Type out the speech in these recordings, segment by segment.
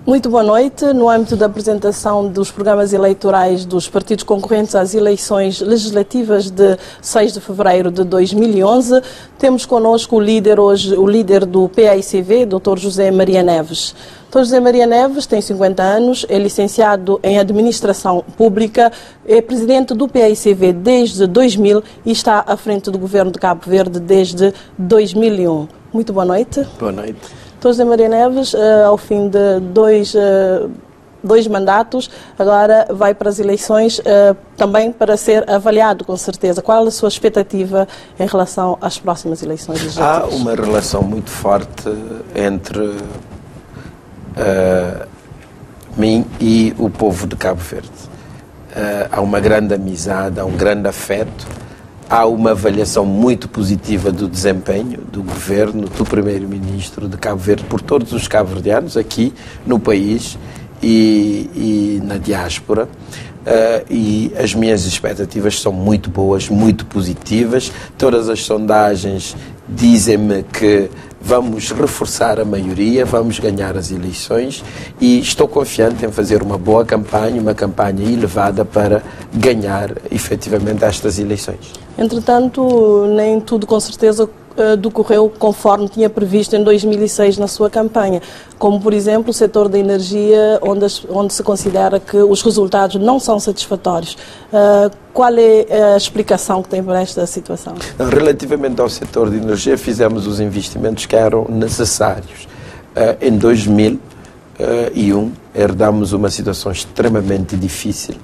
Muito boa noite. No âmbito da apresentação dos programas eleitorais dos partidos concorrentes às eleições legislativas de 6 de fevereiro de 2011, temos connosco o líder do PAICV, Dr. José Maria Neves. Dr. José Maria Neves tem 50 anos, é licenciado em Administração Pública, é presidente do PAICV desde 2000 e está à frente do governo de Cabo Verde desde 2001. Muito boa noite. Boa noite. Dr. José Maria Neves, ao fim de dois mandatos, agora vai para as eleições também para ser avaliado, com certeza. Qual é a sua expectativa em relação às próximas eleições legislativas? Há uma relação muito forte entre mim e o povo de Cabo Verde. Há uma grande amizade, há um grande afeto. Há uma avaliação muito positiva do desempenho do governo, do primeiro-ministro de Cabo Verde, por todos os cabo-verdianos aqui no país e na diáspora. E as minhas expectativas são muito boas, muito positivas. Todas as sondagens dizem-me que vamos reforçar a maioria, vamos ganhar as eleições e estou confiante em fazer uma boa campanha, uma campanha elevada para ganhar efetivamente estas eleições. Entretanto, nem tudo com certeza decorreu conforme tinha previsto em 2006 na sua campanha, como por exemplo o setor da energia, onde se considera que os resultados não são satisfatórios. Qual é a explicação que tem para esta situação? Relativamente ao setor de energia, fizemos os investimentos que eram necessários. Em 2001, herdamos uma situação extremamente difícil.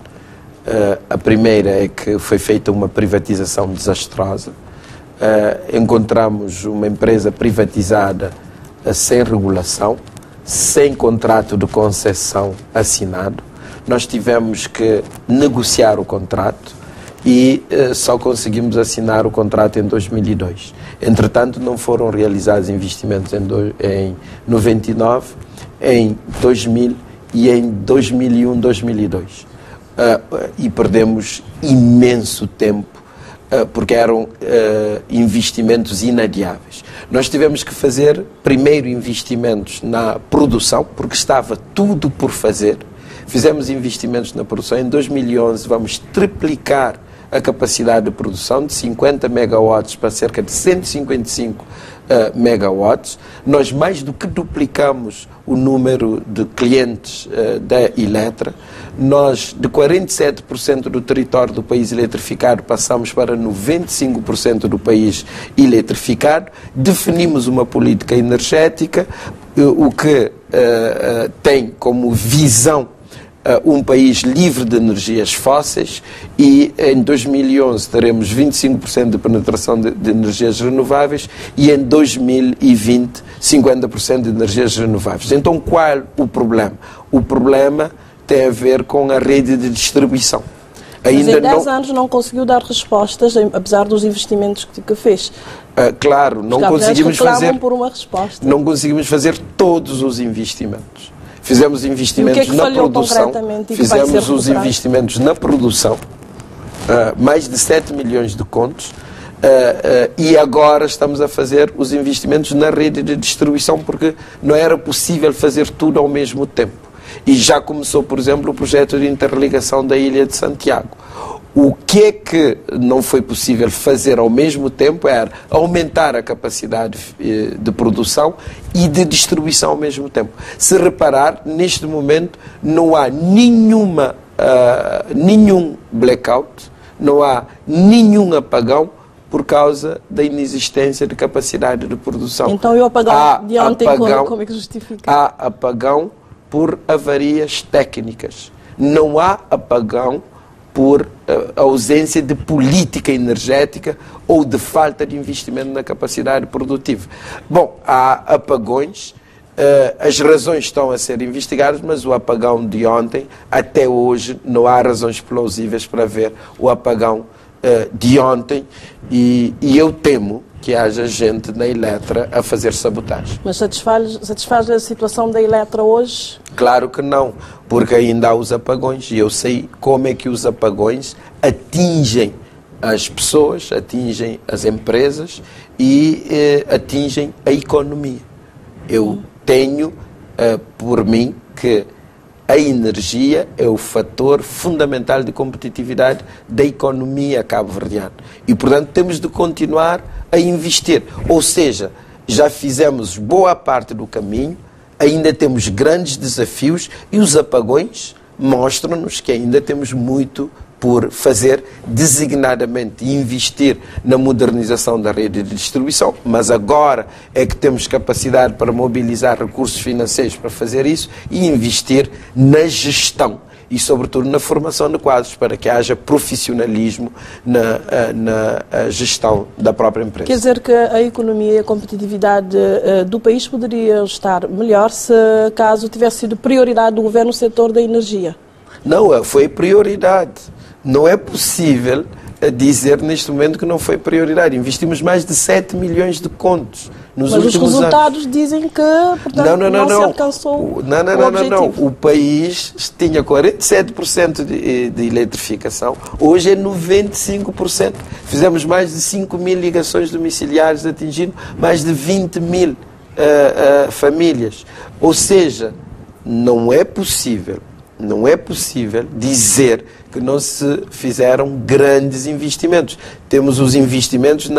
A primeira é que foi feita uma privatização desastrosa. Encontramos uma empresa privatizada sem regulação, sem contrato de concessão assinado. Nós tivemos que negociar o contrato e só conseguimos assinar o contrato em 2002. Entretanto, não foram realizados investimentos em 99, em 2000 e em 2001, 2002. E perdemos imenso tempo porque eram investimentos inadiáveis. Nós tivemos que fazer primeiro investimentos na produção, porque estava tudo por fazer. Fizemos investimentos na produção. Em 2011 vamos triplicar a capacidade de produção de 50 megawatts para cerca de 155 megawatts. Nós mais do que duplicamos o número de clientes da Eletra. Nós, de 47% do território do país eletrificado, passamos para 95% do país eletrificado. Definimos uma política energética, o que tem como visão um país livre de energias fósseis, e em 2011 teremos 25% de penetração de energias renováveis e em 2020 50% de energias renováveis. Então qual o problema? O problema tem a ver com a rede de distribuição. Mas em 10 anos não conseguiu dar respostas, apesar dos investimentos que fez. Claro, não conseguimos fazer, por uma resposta. Não conseguimos fazer todos os investimentos. Fizemos investimentos na produção, fizemos os investimentos na produção, mais de 7 milhões de contos, e agora estamos a fazer os investimentos na rede de distribuição, porque não era possível fazer tudo ao mesmo tempo. E já começou, por exemplo, o projeto de interligação da Ilha de Santiago. O que é que não foi possível fazer ao mesmo tempo era aumentar a capacidade de produção e de distribuição ao mesmo tempo. Se reparar, neste momento não há nenhum blackout, não há nenhum apagão por causa da inexistência de capacidade de produção. Então, e o apagão de ontem, como é que justifica? Há apagão por avarias técnicas. Não há apagão por ausência de política energética ou de falta de investimento na capacidade produtiva. Bom, há apagões, as razões estão a ser investigadas, mas o apagão de ontem, até hoje, não há razões plausíveis para ver o apagão de ontem, e eu temo que haja gente na Eletra a fazer sabotagem. Mas satisfaz a situação da Eletra hoje? Claro que não, porque ainda há os apagões, e eu sei como é que os apagões atingem as pessoas, atingem as empresas e atingem a economia. Eu tenho por mim que a energia é o fator fundamental de competitividade da economia cabo-verdiana. E, portanto, temos de continuar a investir. Ou seja, já fizemos boa parte do caminho, ainda temos grandes desafios e os apagões mostram-nos que ainda temos muito por fazer, designadamente investir na modernização da rede de distribuição, mas agora é que temos capacidade para mobilizar recursos financeiros para fazer isso e investir na gestão e, sobretudo, na formação de quadros para que haja profissionalismo na gestão da própria empresa. Quer dizer que a economia e a competitividade do país poderiam estar melhor se caso tivesse sido prioridade do governo o setor da energia? Não, foi prioridade. Não é possível dizer neste momento que não foi prioridade. Investimos mais de 7 milhões de contos nos últimos anos. Mas os resultados dizem que, portanto, não se alcançou o objetivo. Não. O país tinha 47% de eletrificação, hoje é 95%. Fizemos mais de 5 mil ligações domiciliares, atingindo mais de 20 mil famílias. Ou seja, não é possível dizer que não se fizeram grandes investimentos. Temos os investimentos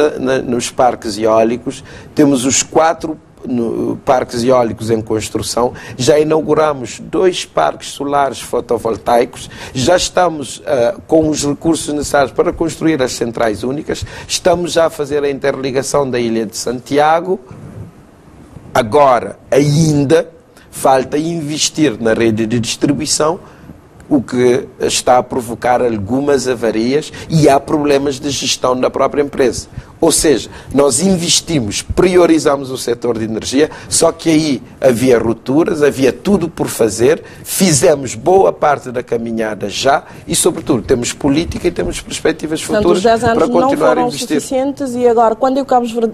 nos parques eólicos, temos os 4 parques eólicos em construção, já inauguramos 2 parques solares fotovoltaicos, já estamos com os recursos necessários para construir as centrais únicas, estamos já a fazer a interligação da Ilha de Santiago. Agora, ainda falta investir na rede de distribuição, o que está a provocar algumas avarias e há problemas de gestão da própria empresa. Ou seja, nós investimos, priorizamos o setor de energia, só que aí havia rupturas, havia tudo por fazer, fizemos boa parte da caminhada já e, sobretudo, temos política e temos perspectivas futuras para continuar a investir. Os 10 anos não foram suficientes e agora, quando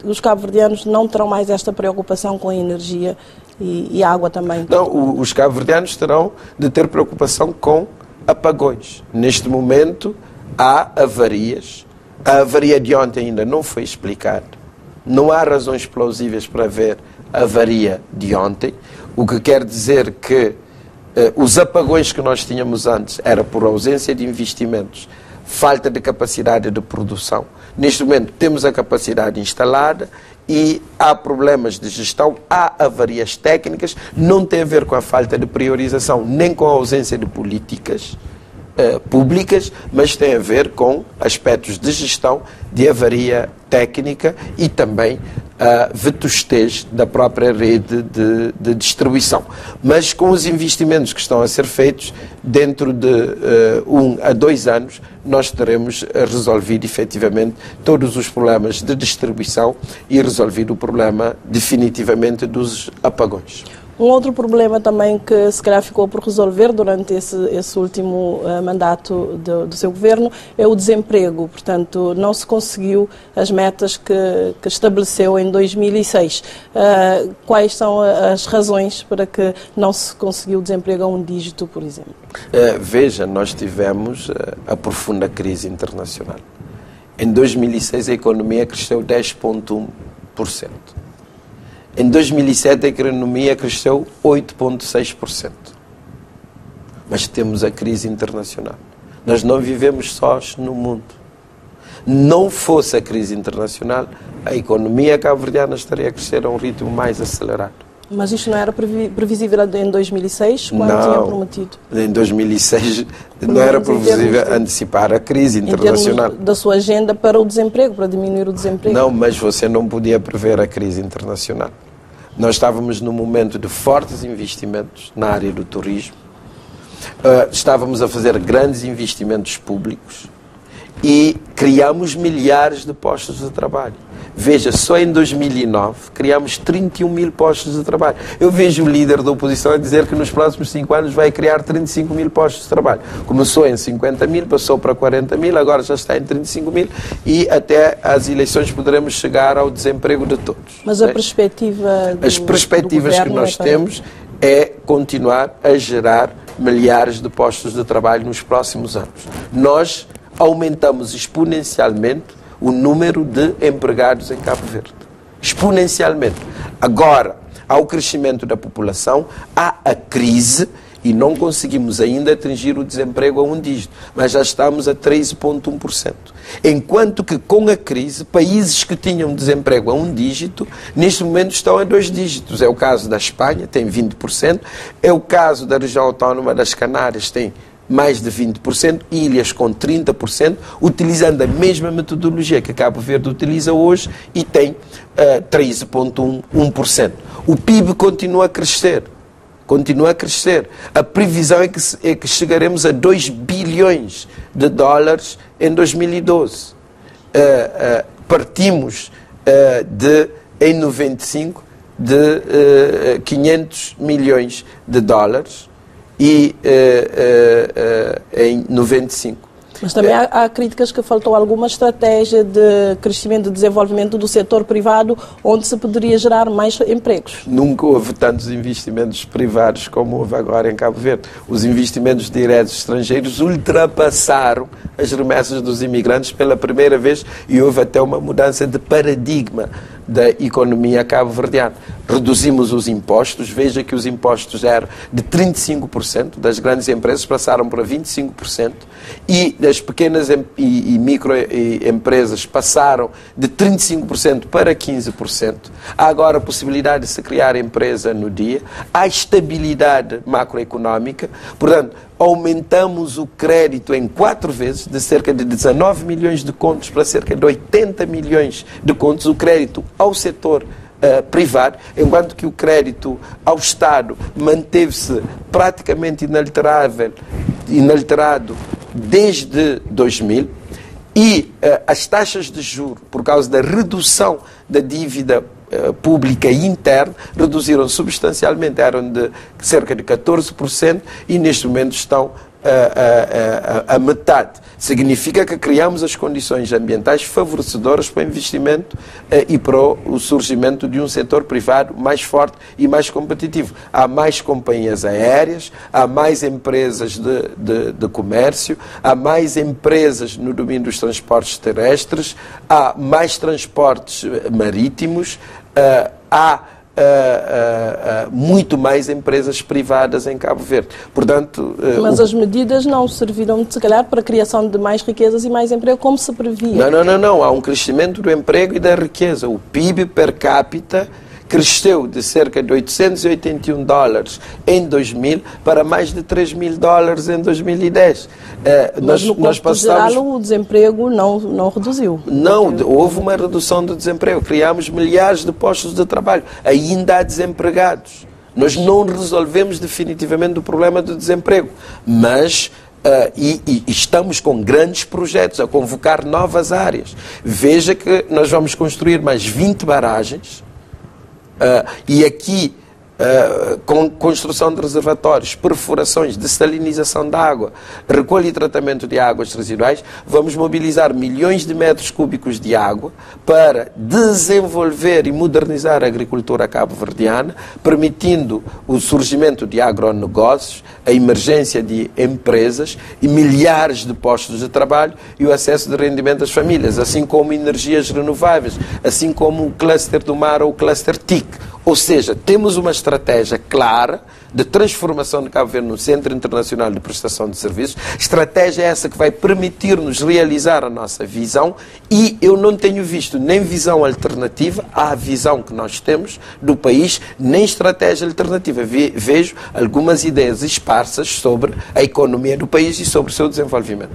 os cabo-verdianos não terão mais esta preocupação com a energia e água também? Não, os cabo-verdianos terão de ter preocupação com apagões. Neste momento há avarias. A avaria de ontem ainda não foi explicada. Não há razões plausíveis para ver a avaria de ontem, o que quer dizer que os apagões que nós tínhamos antes era por ausência de investimentos, falta de capacidade de produção. Neste momento temos a capacidade instalada e há problemas de gestão, há avarias técnicas, não tem a ver com a falta de priorização, nem com a ausência de políticas públicas, mas tem a ver com aspectos de gestão, de avaria técnica e também a vetustez da própria rede de distribuição. Mas com os investimentos que estão a ser feitos, dentro de 1 a 2 anos, nós teremos resolvido efetivamente todos os problemas de distribuição e resolvido o problema definitivamente dos apagões. Um outro problema também que se calhar ficou por resolver durante esse último mandato do seu governo é o desemprego. Portanto, não se conseguiu as metas que estabeleceu em 2006. Quais são as razões para que não se conseguiu o desemprego a 1 dígito, por exemplo? Veja, nós tivemos a profunda crise internacional. Em 2006 a economia cresceu 10,1%. Em 2007 a economia cresceu 8,6%. Mas temos a crise internacional. Nós não vivemos sós no mundo. Não fosse a crise internacional, a economia cabo-verdiana estaria a crescer a um ritmo mais acelerado. Mas isto não era previsível em 2006, quando tinha prometido? Em 2006 não era previsível antecipar a crise internacional. Em termos da sua agenda para o desemprego, para diminuir o desemprego? Não, mas você não podia prever a crise internacional. Nós estávamos num momento de fortes investimentos na área do turismo, estávamos a fazer grandes investimentos públicos e criamos milhares de postos de trabalho. Veja, só em 2009 criamos 31 mil postos de trabalho. Eu vejo o líder da oposição a dizer que nos próximos 5 anos vai criar 35 mil postos de trabalho. Começou em 50 mil, passou para 40 mil, agora já está em 35 mil e até às eleições poderemos chegar ao desemprego de todos. Mas a perspectiva As perspectivas que nós temos é continuar a gerar milhares de postos de trabalho nos próximos anos. Nós aumentamos exponencialmente o número de empregados em Cabo Verde. Exponencialmente. Agora, há o crescimento da população, há a crise e não conseguimos ainda atingir o desemprego a um dígito, mas já estamos a 13,1%. Enquanto que com a crise, países que tinham desemprego a um dígito, neste momento estão a 2 dígitos. É o caso da Espanha, tem 20%, é o caso da região autónoma das Canárias, tem mais de 20%, ilhas com 30%, utilizando a mesma metodologia que Cabo Verde utiliza hoje e tem 13,1%. O PIB continua a crescer. Continua a crescer. A previsão é que chegaremos a 2 bilhões de dólares em 2012. Partimos em 95 de 500 milhões de dólares e em 95. Mas também há críticas que faltou alguma estratégia de crescimento e desenvolvimento do setor privado onde se poderia gerar mais empregos. Nunca houve tantos investimentos privados como houve agora em Cabo Verde. Os investimentos diretos estrangeiros ultrapassaram as remessas dos imigrantes pela primeira vez e houve até uma mudança de paradigma da economia cabo-verdiana. Reduzimos os impostos, veja que os impostos eram de 35%, das grandes empresas passaram para 25% e das pequenas e microempresas passaram de 35% para 15%. Há agora a possibilidade de se criar empresa no dia, há estabilidade macroeconómica, portanto, aumentamos o crédito em 4 vezes, de cerca de 19 milhões de contos para cerca de 80 milhões de contos, o crédito ao setor privado, enquanto que o crédito ao Estado manteve-se praticamente inalterado desde 2000 e as taxas de juros, por causa da redução da dívida pública interna, reduziram substancialmente, eram de cerca de 14% e neste momento estão a metade. Significa que criamos as condições ambientais favorecedoras para o investimento e para o surgimento de um setor privado mais forte e mais competitivo. Há mais companhias aéreas, há mais empresas de comércio, há mais empresas no domínio dos transportes terrestres, há mais transportes marítimos, há muito mais empresas privadas em Cabo Verde. Portanto, mas as medidas não serviram, se calhar, para a criação de mais riquezas e mais emprego, como se previa? Não. Há um crescimento do emprego e da riqueza. O PIB per capita cresceu de cerca de 881 dólares em 2000 para mais de 3 mil dólares em 2010. Mas no contexto geral o desemprego não reduziu. Não, houve uma redução do desemprego. Criámos milhares de postos de trabalho. Ainda há desempregados. Nós não resolvemos definitivamente o problema do desemprego, mas e estamos com grandes projetos a convocar novas áreas. Veja que nós vamos construir mais 20 baragens, e aqui, com construção de reservatórios, perfurações, dessalinização de água, recolha e tratamento de águas residuais, vamos mobilizar milhões de metros cúbicos de água para desenvolver e modernizar a agricultura cabo-verdiana, permitindo o surgimento de agronegócios, a emergência de empresas e milhares de postos de trabalho e o acesso de rendimento às famílias, assim como energias renováveis, assim como o cluster do mar ou o cluster TIC. Ou seja, temos uma estratégia clara de transformação de Cabo Verde no Centro Internacional de Prestação de Serviços. Estratégia essa que vai permitir-nos realizar a nossa visão e eu não tenho visto nem visão alternativa à visão que nós temos do país, nem estratégia alternativa. Vejo algumas ideias esparsas sobre a economia do país e sobre o seu desenvolvimento.